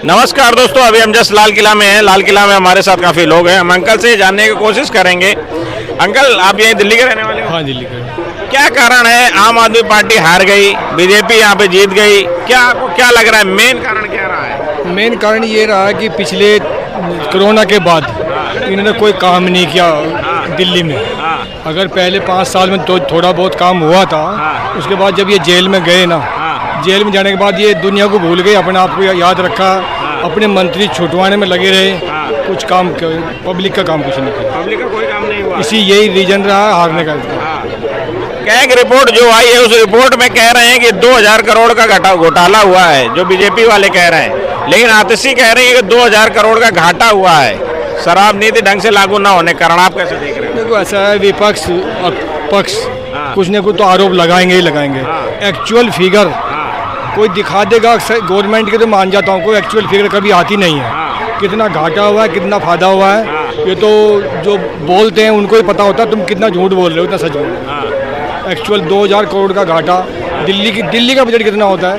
नमस्कार दोस्तों, अभी हम जस्ट लाल किला में हैं। लाल किला में हमारे साथ काफ़ी लोग हैं। हम अंकल से जानने की कोशिश करेंगे। अंकल, आप यहीं दिल्ली के रहने वाले हो? हाँ, दिल्ली के। क्या कारण है आम आदमी पार्टी हार गई, बीजेपी यहाँ पे जीत गई? क्या आपको क्या लग रहा है, मेन कारण क्या रहा है? मेन कारण ये रहा कि पिछले कोरोना के बाद इन्होंने कोई काम नहीं किया दिल्ली में। अगर पहले 5 साल में तो थोड़ा बहुत काम हुआ था, उसके बाद जब ये जेल में गए ना, जेल में जाने के बाद ये दुनिया को भूल गए, अपने आप को याद रखा, अपने मंत्री छुटवाने में लगे रहे, कुछ काम पब्लिक का काम कुछ नहीं किया। पब्लिक का कोई काम नहीं हुआ। इसी यही रीजन रहा हारने का। कैग रिपोर्ट जो आई है, उस रिपोर्ट में कह रहे हैं कि 2000 करोड़ का घोटाला हुआ है, जो बीजेपी वाले कह रहे हैं। लेकिन आतिशी कह रही है कि 2000 करोड़ का घाटा हुआ है शराब नीति ढंग से लागू ना होने के कारण। आप कैसे देख रहे हैं? देखो, ऐसा है, विपक्ष और पक्ष कुछ न कुछ तो आरोप लगाएंगे ही लगाएंगे। एक्चुअल फिगर कोई दिखा देगा गवर्नमेंट के, तो मान जाता हूँ। कोई एक्चुअल फिगर कभी आती नहीं है। कितना घाटा हुआ है, कितना फायदा हुआ है, ये तो जो बोलते हैं उनको ही पता होता है। तुम कितना झूठ बोल रहे हो, इतना सच बोल रहे हो। एक्चुअल 2000 करोड़ का घाटा, दिल्ली का बजट कितना होता है,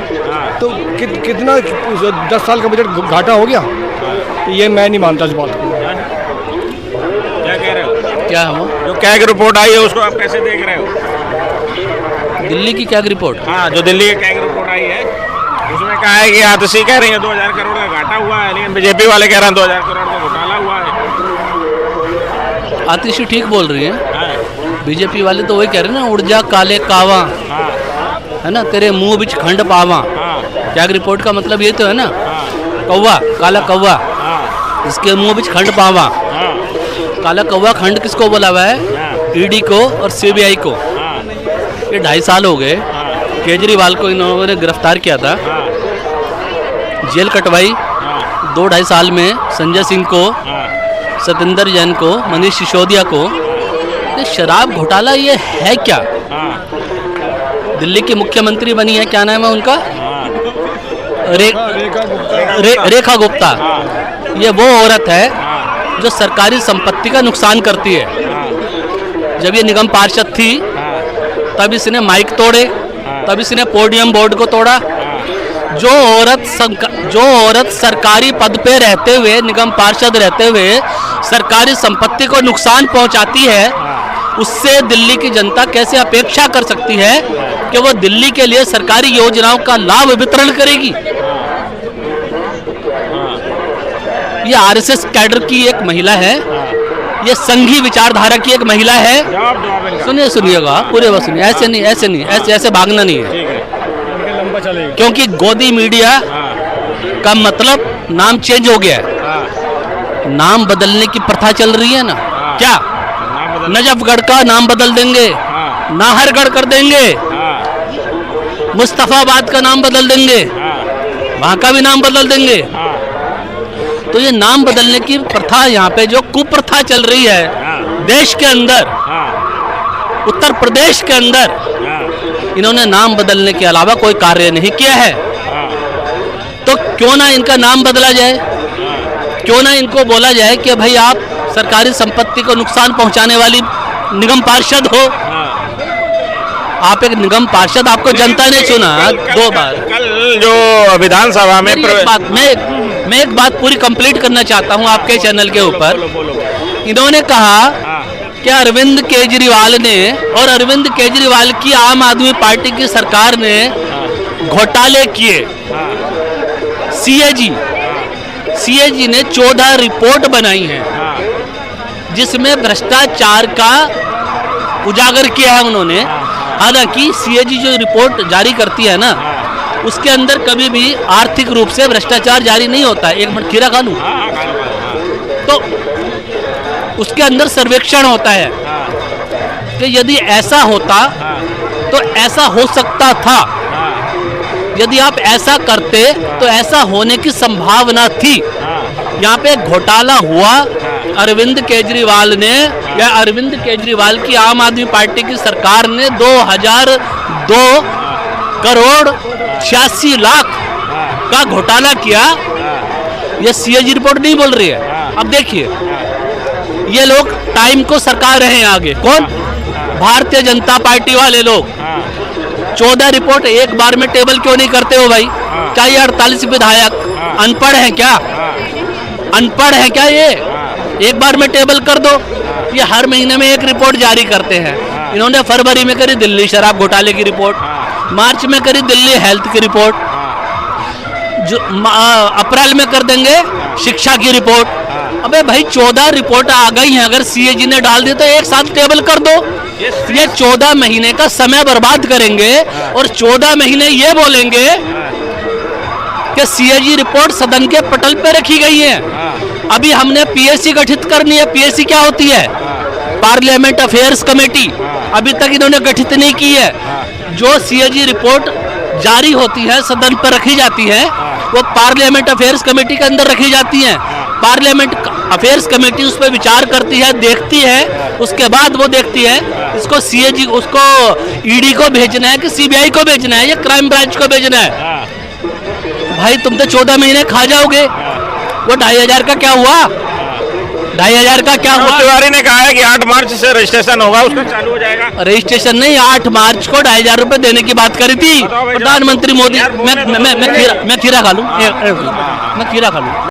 तो कितना 10 साल का बजट घाटा हो गया, ये मैं नहीं मानता इस बात को। क्या कह रहे हो? क्या हो? जो कैग रिपोर्ट आई है उसको आप कैसे देख रहे हो? दिल्ली की क्या रिपोर्ट? हाँ, जो दिल्ली की कैग रिपोर्ट आई है उसमें कहा है कि आतिशी कह रही है 2000 करोड़ का घाटा हुआ है, लेकिन बीजेपी वाले कह रहे हैं 2000 करोड़ का घोटाला हुआ है। आतिशी ठीक बोल रही है। बीजेपी वाले तो वही कह रहे हैं ना, उड़ जा काले कावा, है ना, तेरे मुंह बिच खंड पावा। कैग रिपोर्ट का मतलब ये तो है ना, कौवा, काला कौवा, इसके मुंह बिच खंड पावा। काला कौवा खंड किसको बोला हुआ है? ईडी को और सीबीआई को। ये 2.5 साल हो गए केजरीवाल को इन्होंने गिरफ्तार किया था, जेल कटवाई। 2-2.5 साल में संजय सिंह को, सत्येंद्र जैन को, मनीष सिसोदिया को। ये शराब घोटाला ये है क्या? दिल्ली की मुख्यमंत्री बनी है, क्या नाम है उनका? रेखा गुप्ता। ये वो औरत है जो सरकारी संपत्ति का नुकसान करती है। जब ये निगम पार्षद थी तब इसने माइक तोड़े, तब इसने पोडियम बोर्ड को तोड़ा। जो औरत सरकारी पद पे रहते हुए, निगम पार्षद रहते हुए सरकारी संपत्ति को नुकसान पहुंचाती है, उससे दिल्ली की जनता कैसे अपेक्षा कर सकती है कि वो दिल्ली के लिए सरकारी योजनाओं का लाभ वितरण करेगी? ये आरएसएस कैडर की एक महिला है, ये संघी विचारधारा की एक महिला है। सुनिएगा, पूरे बात सुनिए। ऐसे भागना नहीं है, क्योंकि गोदी मीडिया का मतलब नाम चेंज हो गया है। नाम बदलने की प्रथा चल रही है ना। क्या नजफगढ़ का नाम बदल देंगे, नाहरगढ़ कर देंगे, मुस्तफाबाद का नाम बदल देंगे, वहां का भी नाम बदल देंगे। तो ये नाम बदलने की प्रथा, यहाँ पे जो कुप्रथा चल रही है देश के अंदर, उत्तर प्रदेश के अंदर, इन्होंने नाम बदलने के अलावा कोई कार्य नहीं किया है। तो क्यों ना इनका नाम बदला जाए? क्यों ना इनको बोला जाए कि भाई आप सरकारी संपत्ति को नुकसान पहुंचाने वाली निगम पार्षद हो। आप एक निगम पार्षद, आपको जनता ने चुना 2 बार। कल जो विधानसभा में मैं एक बात पूरी कंप्लीट करना चाहता हूं आपके चैनल के ऊपर। इन्होंने कहा कि अरविंद केजरीवाल ने और अरविंद केजरीवाल की आम आदमी पार्टी की सरकार ने घोटाले किए। सीएजी ने 14 रिपोर्ट बनाई है, जिसमें भ्रष्टाचार का उजागर किया है उन्होंने। हालांकि सीएजी जो रिपोर्ट जारी करती है ना, उसके अंदर कभी भी आर्थिक रूप से भ्रष्टाचार जारी नहीं होता है। एक मिनट खीरा खा लूं। तो उसके अंदर सर्वेक्षण होता है कि यदि ऐसा होता तो ऐसा हो सकता था, यदि आप ऐसा करते तो ऐसा होने की संभावना थी। यहाँ पे घोटाला हुआ। अरविंद केजरीवाल ने, या अरविंद केजरीवाल की आम आदमी पार्टी की सरकार ने 2002 करोड़ 86 लाख का घोटाला किया। ये सीएजी रिपोर्ट नहीं बोल रही है। अब देखिए, ये लोग टाइम को सरका रहे हैं आगे। कौन? भारतीय जनता पार्टी वाले लोग। 14 रिपोर्ट एक बार में टेबल क्यों नहीं करते हो भाई? चाहिए 48 विधायक, अनपढ़ है क्या? अनपढ़ है क्या ये? एक बार में टेबल कर दो। ये हर महीने में एक रिपोर्ट जारी करते हैं। इन्होंने फरवरी में करी दिल्ली शराब घोटाले की रिपोर्ट, मार्च में करी दिल्ली हेल्थ की रिपोर्ट, जो अप्रैल में कर देंगे शिक्षा की रिपोर्ट। अबे भाई 14 रिपोर्ट आ गई हैं, अगर सीएजी ने डाल दी तो एक साथ टेबल कर दो। ये 14 महीने का समय बर्बाद करेंगे और 14 महीने ये बोलेंगे कि सीएजी रिपोर्ट सदन के पटल पे रखी गई है। अभी हमने पीएससी गठित करनी है। पीएससी क्या होती है? Parliament affairs committee. अभी तक इन्होंने गठित नहीं की है। जो सीएजी रिपोर्ट जारी होती है, सदन पर रखी जाती है, वो पार्लियामेंट अफेयर्स कमेटी के अंदर रखी जाती है। पार्लियामेंट अफेयर्स कमेटी उस पर विचार करती है, देखती है, उसके बाद वो देखती है इसको सीएजी, उसको ईडी को भेजना है कि सीबीआई को भेजना है या क्राइम ब्रांच को भेजना है। भाई तुम तो 14 महीने खा जाओगे। वो 2500 का क्या हुआ? 2500 का क्या हुआ? तिवारी ने कहा है कि 8 मार्च से रजिस्ट्रेशन होगा, उसका चालू हो जाएगा। रजिस्ट्रेशन नहीं, 8 मार्च को 2500 रुपए देने की बात करी थी प्रधानमंत्री मोदी। मैं खीरा खा लूं, मैं खीरा खा लूं।